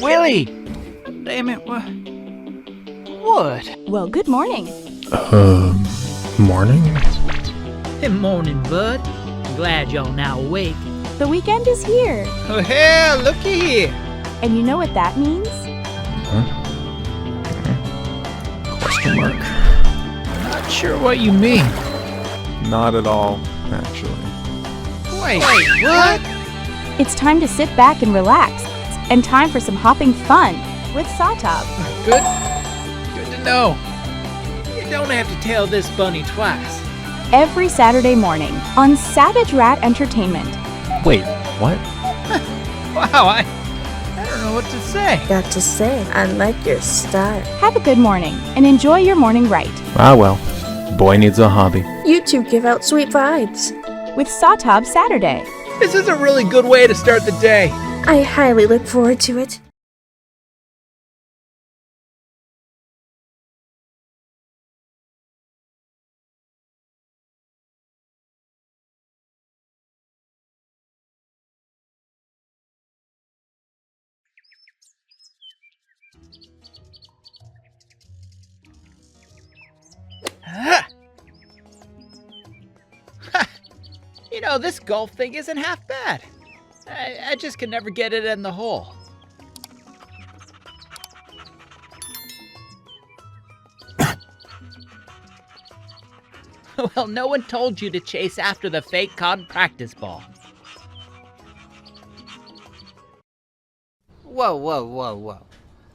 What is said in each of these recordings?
Willie! Damn it, what? Well, good morning. Morning? Good morning, bud. I'm glad y'all now awake. The weekend is here. Oh, hell, looky here. And you know what that means? Question mark. Not sure what you mean. Not at all, actually. Wait, what? It's time to sit back and relax. And time for some hopping fun with SAWTOB. Good to know. You don't have to tell this bunny twice. Every Saturday morning on SavageRat Entertainment. Wait, what? Wow, I don't know what to say. Got to say, I like your style. Have a good morning and enjoy your morning right Ah well, boy needs a hobby. You two give out sweet vibes. with SAWTOB Saturday. This is a really good way to start the day. I highly look forward to it. You know, this golf thing isn't half bad. I just can never get it in the hole. Well, no one told you to chase after the fake cotton practice ball. Whoa.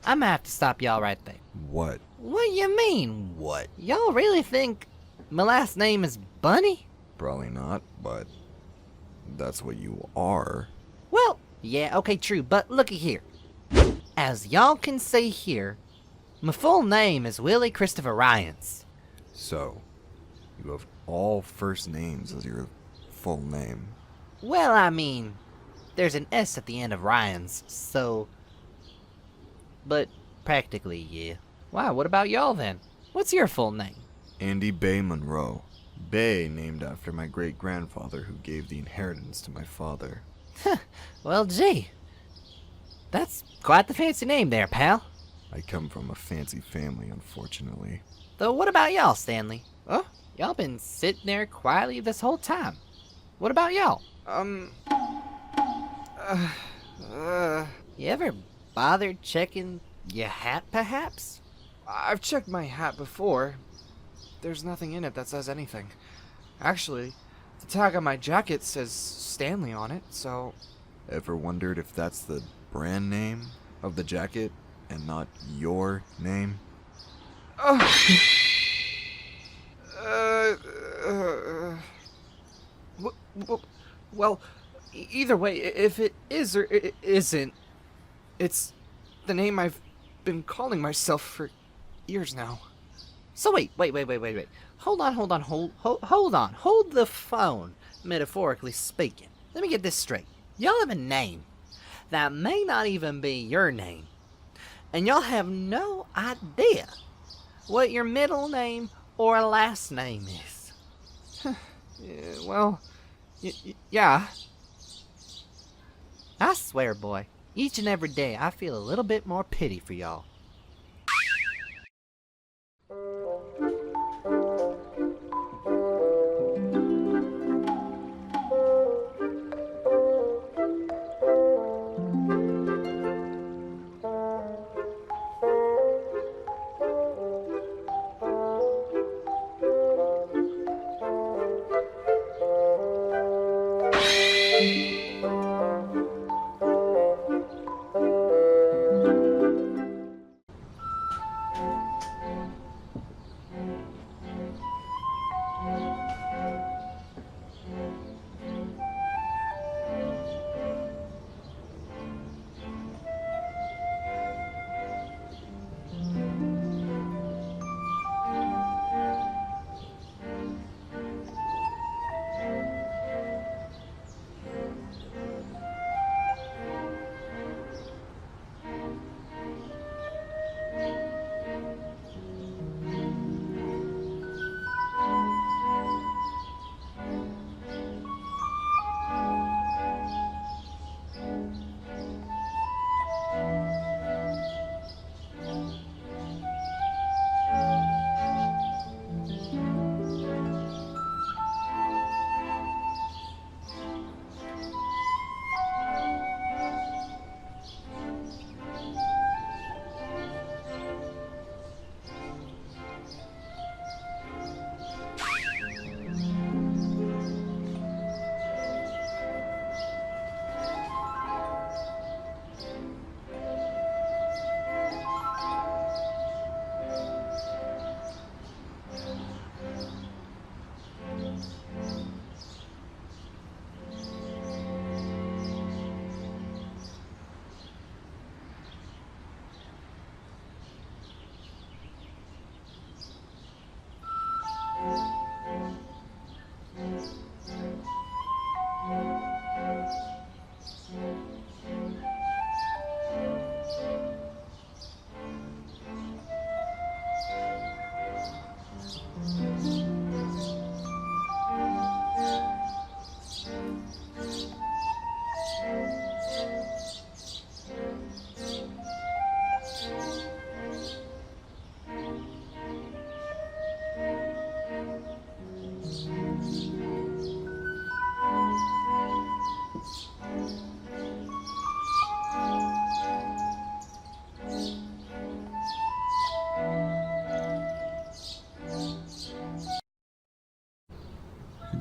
I'm gonna have to stop y'all right there. What? What you mean, what? Y'all really think my last name is Bunny? Probably not, but that's what you are. Well, yeah, okay, true, but looky here. As y'all can see here, my full name is Willie Christopher Ryans. So, you have all first names as your full name. Well, I mean, there's an S at the end of Ryans, so... But practically, yeah. Wow, what about y'all then? What's your full name? Andy Bay Monroe. Bay named after my great-grandfather who gave the inheritance to my father. Well, gee. That's quite the fancy name there, pal. I come from a fancy family, unfortunately. Though what about y'all, Stanley? Oh, y'all been sitting there quietly this whole time. What about y'all? You ever bothered checking your hat, perhaps? I've checked my hat before. There's nothing in it that says anything. Actually, the tag on my jacket says Stanley on it, so... Ever wondered if that's the brand name of the jacket and not your name? Well, either way, if it is or it isn't, it's the name I've been calling myself for years now. So wait. Hold the phone, metaphorically speaking. Let me get this straight. Y'all have a name that may not even be your name. And y'all have no idea what your middle name or last name is. Yeah. I swear, boy, each and every day I feel a little bit more pity for y'all.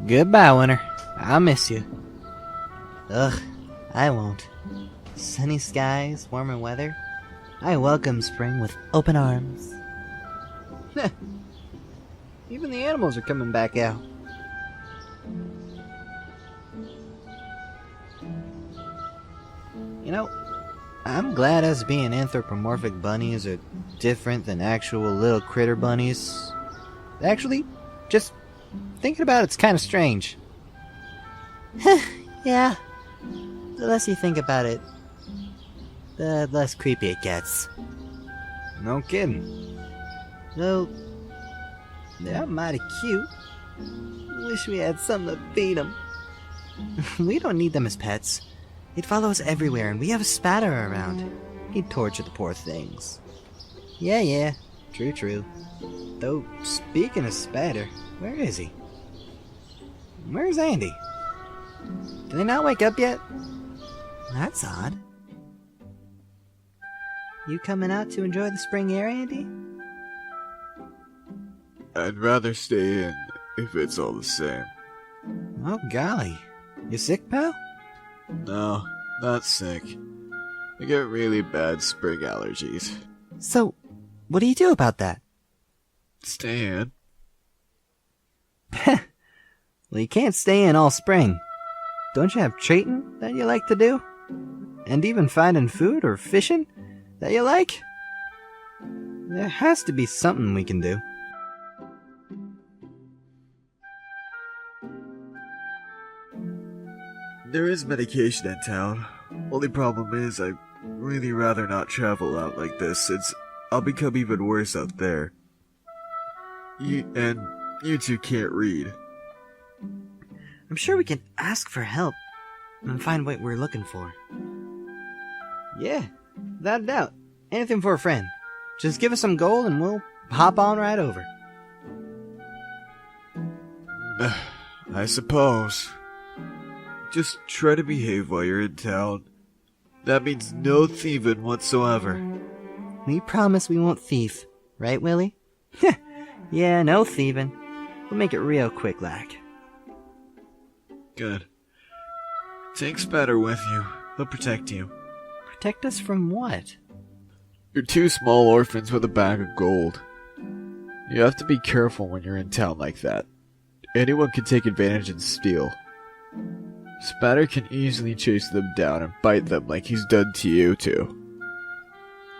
Goodbye, winter. I'll miss you. Ugh, I won't. Sunny skies, warmer weather. I welcome spring with open arms. Even the animals are coming back out. You know, I'm glad us being anthropomorphic bunnies are different than actual little critter bunnies. Actually, just thinking about it's kind of strange. Yeah. The less you think about it, the less creepy it gets. No kidding. Though, they're mighty cute. Wish we had something to feed them. We don't need them as pets. They'd follow us everywhere, and we have a spatter around. He'd torture the poor things. Yeah, true. Though, speaking of spatter, where is he? Where's Andy? Did they not wake up yet? That's odd. You coming out to enjoy the spring air, Andy? I'd rather stay in if it's all the same. Oh, golly. You sick, pal? No, not sick. I get really bad spring allergies. So, what do you do about that? Stay in. Well, you can't stay in all spring. Don't you have trading that you like to do? And even finding food or fishing that you like? There has to be something we can do. There is medication in town. Only problem is I'd really rather not travel out like this since I'll become even worse out there. You two can't read. I'm sure we can ask for help and find what we're looking for. Yeah, without a doubt. Anything for a friend. Just give us some gold and we'll hop on right over. I suppose. Just try to behave while you're in town. That means no thieving whatsoever. We promise we won't thief, right, Willie? Yeah, no thieving. We'll make it real quick, like. Good. Take Spatter with you. He'll protect you. Protect us from what? You're two small orphans with a bag of gold. You have to be careful when you're in town like that. Anyone can take advantage and steal. Spatter can easily chase them down and bite them like he's done to you two.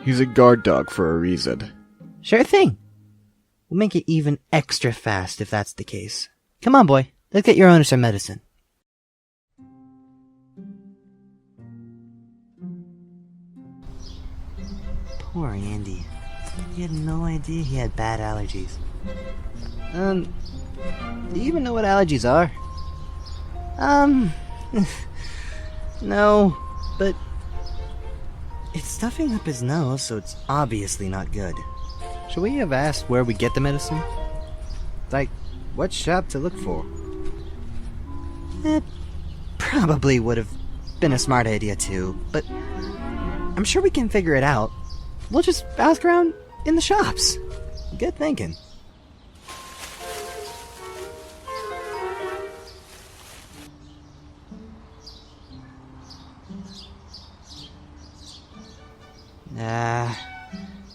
He's a guard dog for a reason. Sure thing. We'll make it even extra fast if that's the case. Come on, boy. Let's get your owner some medicine. Poor Andy. He had no idea he had bad allergies. Do you even know what allergies are? No, but it's stuffing up his nose, so it's obviously not good. Should we have asked where we get the medicine? Like, what shop to look for? It probably would have been a smart idea too, but I'm sure we can figure it out. We'll just ask around in the shops. Good thinking.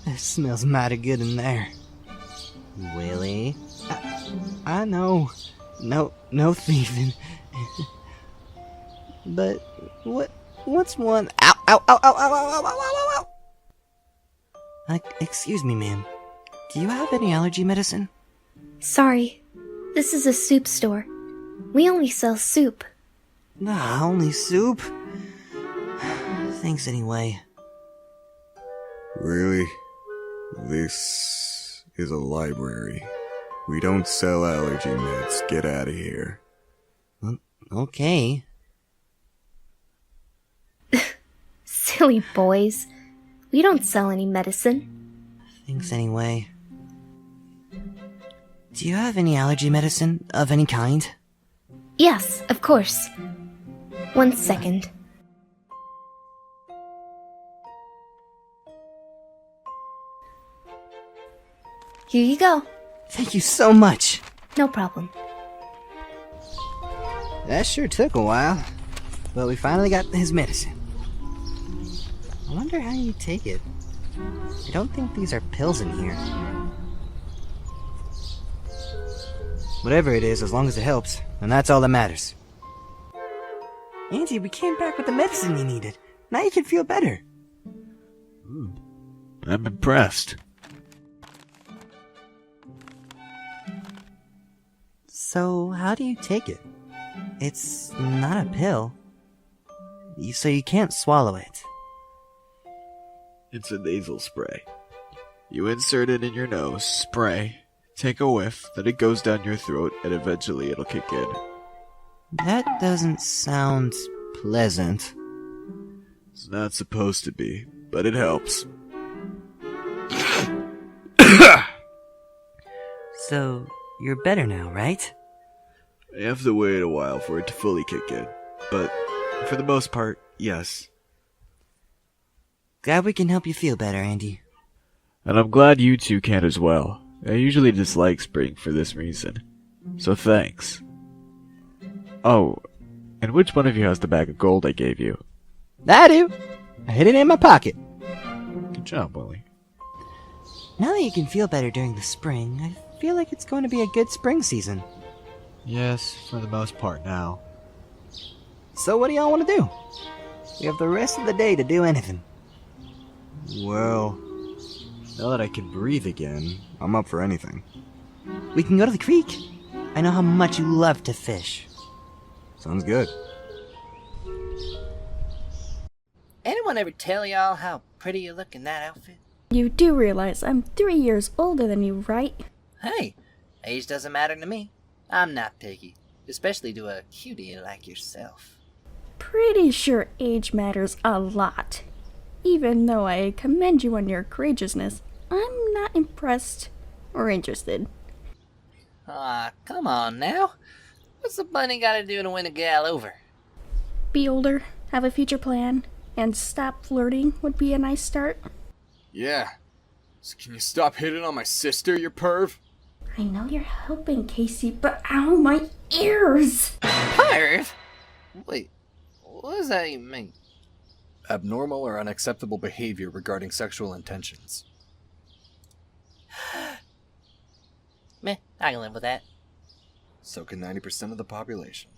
It smells mighty good in there. Willie? I know. No thieving. But what's one? Ow! Ow! Ow! Ow! Ow! Ow! Ow! Ow! Ow! Excuse me, ma'am. Do you have any allergy medicine? Sorry. This is a soup store. We only sell soup. Only soup? Thanks anyway. Really? This is a library. We don't sell allergy meds. Get out of here. Okay. Silly boys. We don't sell any medicine. Thanks anyway. Do you have any allergy medicine of any kind? Yes, of course. 1 second. Here you go. Thank you so much. No problem. That sure took a while, but we finally got his medicine. I wonder how you take it. I don't think these are pills in here. Whatever it is, as long as it helps, and that's all that matters. Auntie, we came back with the medicine you needed. Now you can feel better. I'm impressed. So, how do you take it? It's not a pill. So you can't swallow it. It's a nasal spray. You insert it in your nose, spray, take a whiff, then it goes down your throat, and eventually it'll kick in. That doesn't sound pleasant. It's not supposed to be, but it helps. So, you're better now, right? I have to wait a while for it to fully kick in, but for the most part, yes. Glad we can help you feel better, Andy. And I'm glad you two can as well. I usually dislike spring for this reason. So thanks. Oh, and which one of you has the bag of gold I gave you? I do. I hid it in my pocket. Good job, Willie. Now that you can feel better during the spring, I feel like it's going to be a good spring season. Yes, for the most part now. So what do y'all want to do? We have the rest of the day to do anything. Well, now that I can breathe again, I'm up for anything. We can go to the creek. I know how much you love to fish. Sounds good. Anyone ever tell y'all how pretty you look in that outfit? You do realize I'm 3 years older than you, right? Hey, age doesn't matter to me. I'm not picky, especially to a cutie like yourself. Pretty sure age matters a lot. Even though I commend you on your courageousness, I'm not impressed or interested. Aw, come on now. What's the bunny gotta do to win a gal over? Be older, have a future plan, and stop flirting would be a nice start. Yeah. So can you stop hitting on my sister, you perv? I know you're helping, Casey, but ow, my ears! Perv? Wait, what does that even mean? Abnormal or unacceptable behavior regarding sexual intentions. Meh, I can live with that. So can 90% of the population.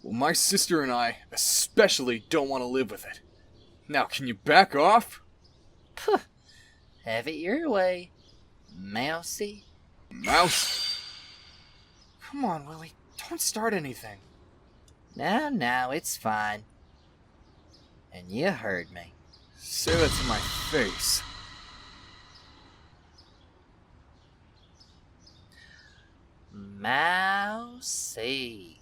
Well, my sister and I especially don't want to live with it. Now, can you back off? Puh. Have it your way, mousy. Mouse? Come on, Willie. Don't start anything. Now, it's fine. And you heard me. Say that to my face. Mousy.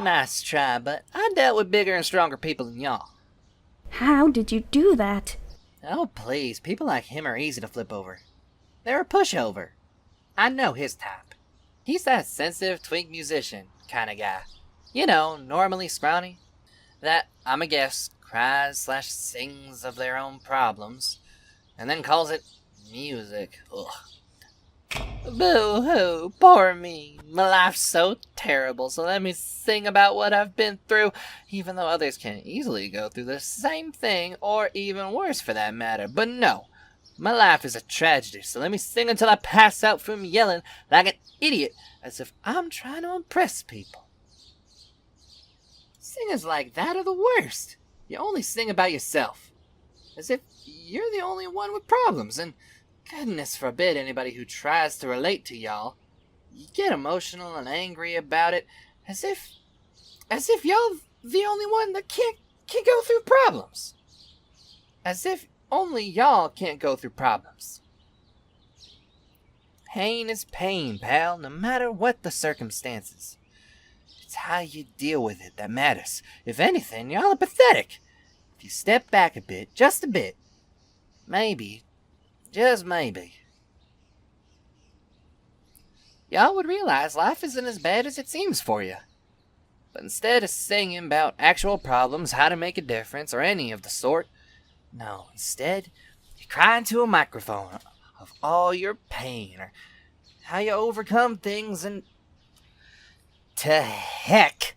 Nice try, but I dealt with bigger and stronger people than y'all. How did you do that? Oh, please. People like him are easy to flip over. They're a pushover. I know his type. He's that sensitive twink musician kind of guy. You know, normally scrawny. That, I'm a guess, cries/sings of their own problems, and then calls it music. Ugh. Boo-hoo, poor me. My life's so terrible, so let me sing about what I've been through, even though others can easily go through the same thing, or even worse for that matter. But no, my life is a tragedy, so let me sing until I pass out from yelling like an idiot, as if I'm trying to impress people. Singers like that are the worst. You only sing about yourself, as if you're the only one with problems, and goodness forbid anybody who tries to relate to y'all. You get emotional and angry about it, as if y'all the only one that can't go through problems. As if only y'all can't go through problems. Pain is pain, pal, no matter what the circumstances. It's how you deal with it that matters. If anything, y'all are pathetic. If you step back a bit, just a bit, maybe, just maybe, y'all would realize life isn't as bad as it seems for you. But instead of singing about actual problems, how to make a difference, or any of the sort, no, instead, you cry into a microphone of all your pain or how you overcome things, and to heck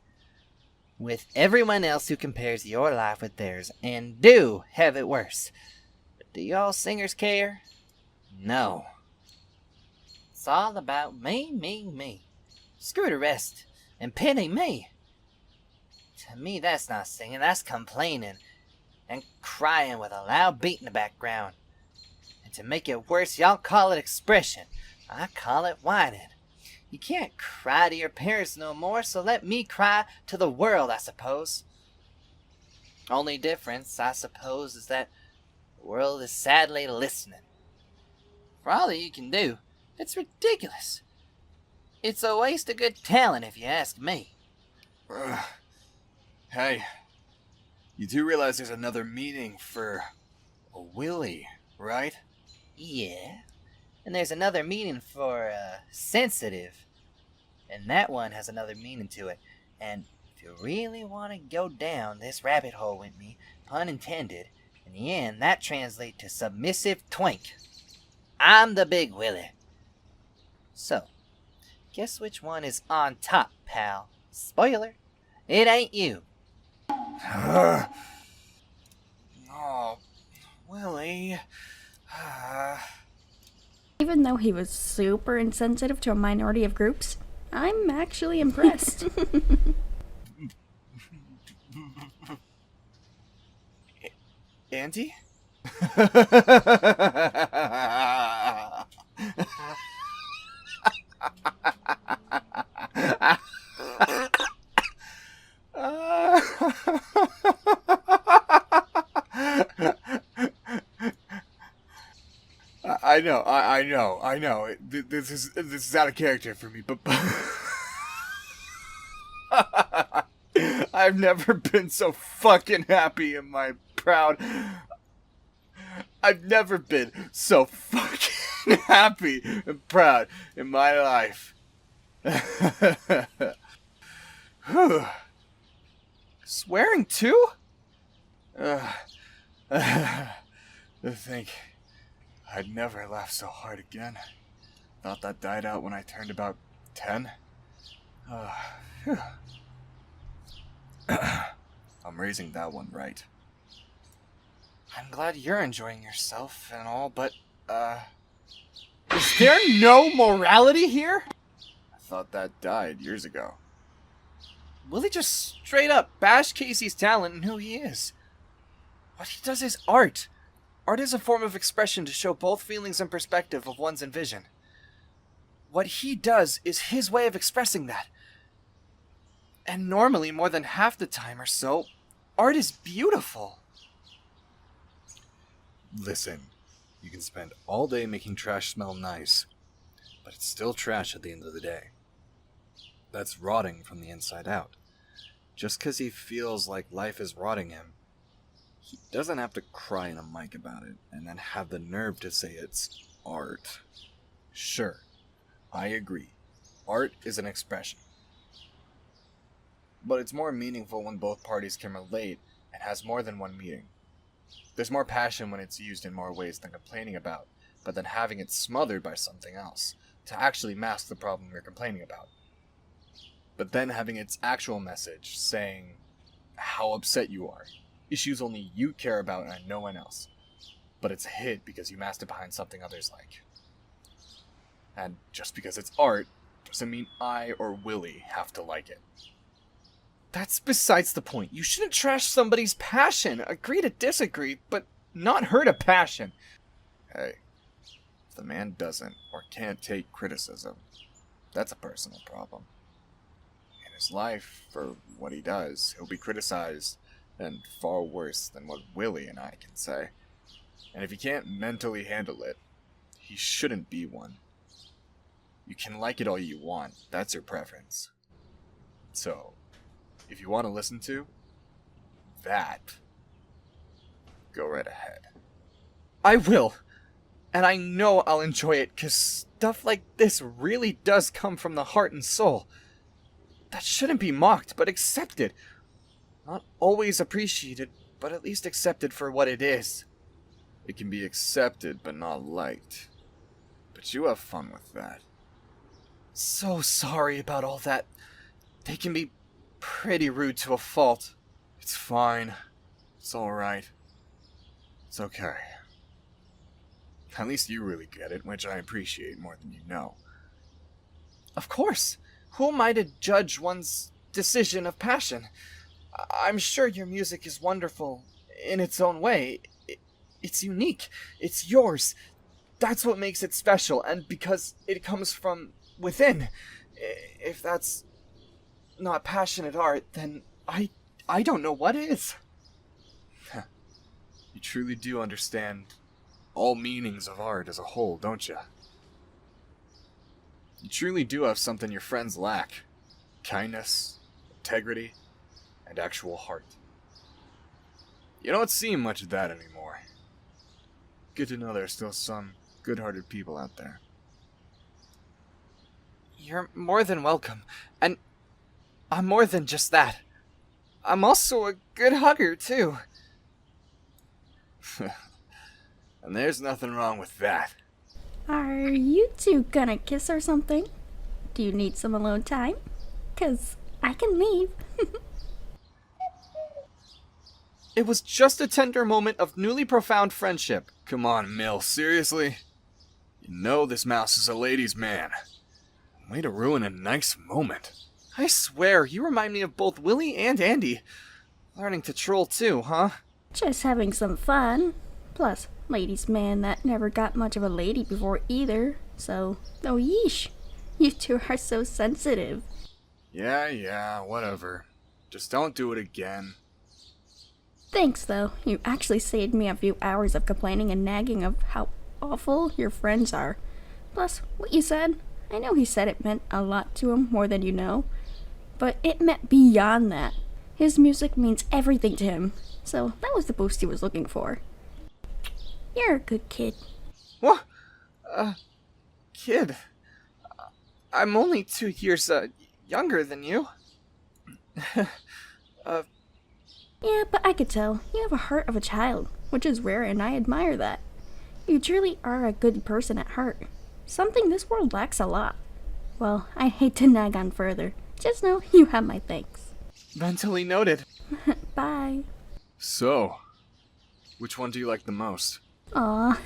with everyone else who compares your life with theirs and do have it worse. But do y'all singers care? No. It's all about me, me, me. Screw the rest and pity me. To me, that's not singing, that's complaining and crying with a loud beat in the background. And to make it worse, y'all call it expression. I call it whining. You can't cry to your parents no more, so let me cry to the world, I suppose. Only difference, I suppose, is that the world is sadly listening. For all that you can do, it's ridiculous. It's a waste of good talent, if you ask me. Hey, you do realize there's another meaning for a willy, right? Yeah. And there's another meaning for sensitive. And that one has another meaning to it. And if you really want to go down this rabbit hole with me, pun intended, in the end, that translates to submissive twink. I'm the big Willie. So, guess which one is on top, pal? Spoiler, it ain't you. Oh, Willie. Even though he was super insensitive to a minority of groups, I'm actually impressed. Auntie? I know. This is out of character for me, but I've never been so fucking happy in my proud. I've never been so fucking happy and proud in my life. Swearing too? To think I'd never laugh so hard again. Thought that died out when I turned about 10. I'm raising that one right. I'm glad you're enjoying yourself and all, but, is there no morality here? I thought that died years ago. Willie just straight up bashed Casey's talent and who he is. What he does is art. Art is a form of expression to show both feelings and perspective of one's vision. What he does is his way of expressing that. And normally, more than half the time or so, art is beautiful. Listen, you can spend all day making trash smell nice, but it's still trash at the end of the day. That's rotting from the inside out. Just because he feels like life is rotting him, he doesn't have to cry in a mic about it and then have the nerve to say it's art. Sure, I agree. Art is an expression. But it's more meaningful when both parties can relate and has more than one meaning. There's more passion when it's used in more ways than complaining about, but then having it smothered by something else to actually mask the problem you're complaining about. But then having its actual message saying how upset you are, issues only you care about and no one else. But it's a hit because you masked it behind something others like. And just because it's art doesn't mean I or Willie have to like it. That's besides the point. You shouldn't trash somebody's passion. Agree to disagree, but not hurt a passion. Hey, if the man doesn't or can't take criticism, that's a personal problem. In his life, for what he does, he'll be criticized, and far worse than what Willie and I can say. And if he can't mentally handle it, he shouldn't be one. You can like it all you want, that's your preference. So, if you want to listen to that, go right ahead. I will. And I know I'll enjoy it, because stuff like this really does come from the heart and soul. That shouldn't be mocked, but accepted. Not always appreciated, but at least accepted for what it is. It can be accepted but not liked. But you have fun with that. So sorry about all that. They can be pretty rude to a fault. It's fine. It's alright. It's okay. At least you really get it, which I appreciate more than you know. Of course. Who am I to judge one's decision of passion? I'm sure your music is wonderful in its own way. It's unique. It's yours. That's what makes it special, and because it comes from within. If that's not passionate art, then I don't know what is. You truly do understand all meanings of art as a whole, don't you? You truly do have something your friends lack. Kindness, integrity, and actual heart. You don't see much of that anymore. Good to know there's still some good-hearted people out there. You're more than welcome, and I'm more than just that. I'm also a good hugger, too. And there's nothing wrong with that. Are you two gonna kiss or something? Do you need some alone time? 'Cause I can leave. It was just a tender moment of newly profound friendship. Come on, Mill, seriously? You know this mouse is a ladies' man. Way to ruin a nice moment. I swear, you remind me of both Willie and Andy. Learning to troll too, huh? Just having some fun. Plus, ladies' man that never got much of a lady before either. So, oh yeesh. You two are so sensitive. Yeah, whatever. Just don't do it again. Thanks though. You actually saved me a few hours of complaining and nagging of how awful your friends are. Plus, what you said, I know he said it meant a lot to him more than you know. But it meant beyond that. His music means everything to him. So that was the boost he was looking for. You're a good kid. What? Kid? I'm only 2 years, younger than you. Yeah, but I could tell. You have a heart of a child, which is rare and I admire that. You truly are a good person at heart. Something this world lacks a lot. Well, I hate to nag on further. Just know you have my thanks. Mentally noted. Bye. So, which one do you like the most? Aw,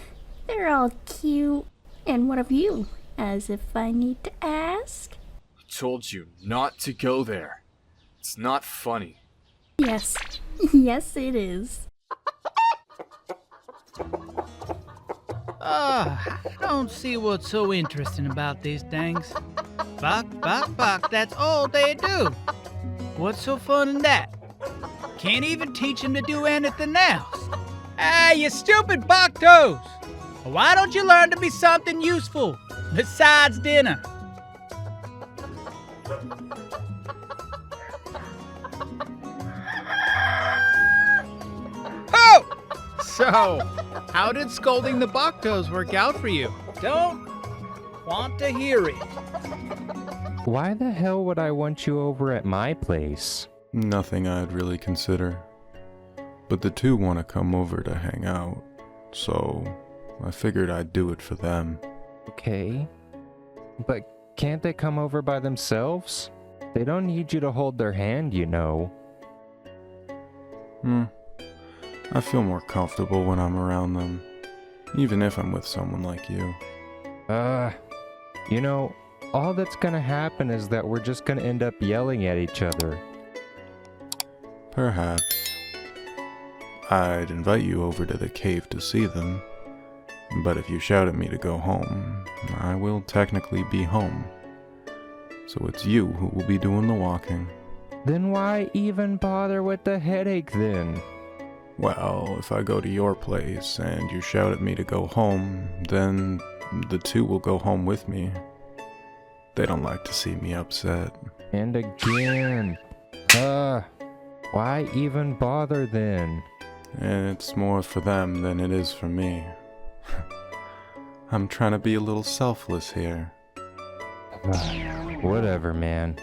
they're all cute. And what of you? As if I need to ask? I told you not to go there. It's not funny. Yes. Yes, it is. I don't see what's so interesting about these things. Buck, buck, buck, that's all they do. What's so fun in that? Can't even teach them to do anything else. Ah, you stupid buck toes! Why don't you learn to be something useful besides dinner? Oh! So, how did scolding the Boktos work out for you? Don't want to hear it. Why the hell would I want you over at my place? Nothing I'd really consider. But the two want to come over to hang out, so I figured I'd do it for them. Okay. But can't they come over by themselves? They don't need you to hold their hand, you know. I feel more comfortable when I'm around them, even if I'm with someone like you. You know, all that's gonna happen is that we're just gonna end up yelling at each other. Perhaps. I'd invite you over to the cave to see them, but if you shout at me to go home, I will technically be home. So it's you who will be doing the walking. Then why even bother with the headache then? Well, if I go to your place and you shout at me to go home, then the two will go home with me. They don't like to see me upset. And again. Why even bother then? It's more for them than it is for me. I'm trying to be a little selfless here. Whatever, man.